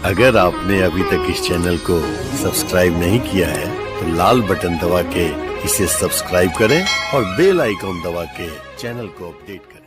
अगर आपने अभी तक इस चैनल को सब्सक्राइब नहीं किया है तो लाल बटन दबा के इसे सब्सक्राइब करें और बेल आइकॉन दबा के चैनल को अपडेट करें।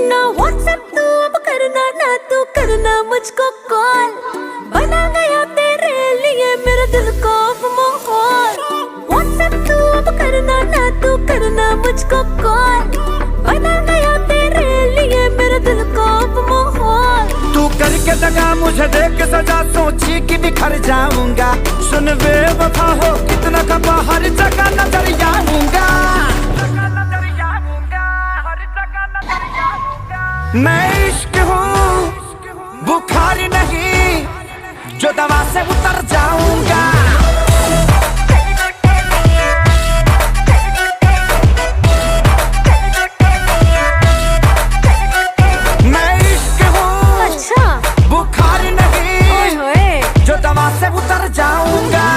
ना व्हाट्सएप तू अब करना, ना तू करना मुझको कॉल। बना गया तेरे लिए मेरे दिल को माहौल। व्हाट्सएप तू अब करना, ना तू करना मुझको कॉल। बना गया तेरे लिए मेरे दिल को माहौल। तू करके दगा मुझे देख सजा, सोची कि बिखर जाऊंगा। सुन बेवफा हो कितना खपा, हर जगह नजर आऊंगा। मैं इश्क हूँ बुखार नहीं, जो दवा से उतर जाऊंगा। मैं इश्क हूँ अच्छा बुखार नहीं, जो दवा से उतर जाऊंगा।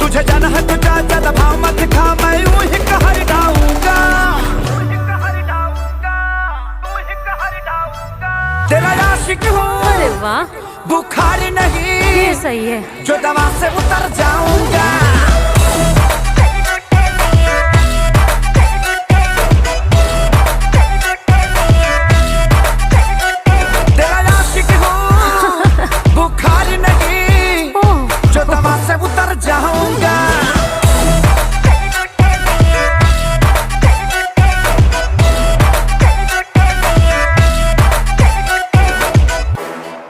तुझे जाना है तो ज्यादा भाव मत खा, मैं यूं ही कहर डाऊंगा। तेरा आशिक हूँ, अरे वाह बुखार नहीं, ये सही है, जो दवा से उतर जाऊंगा। तेरा आशिक हूँ बुखार नहीं, जो दवा से उतर जाऊंगा।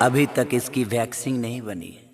अभी तक इसकी वैक्सीन नहीं बनी है।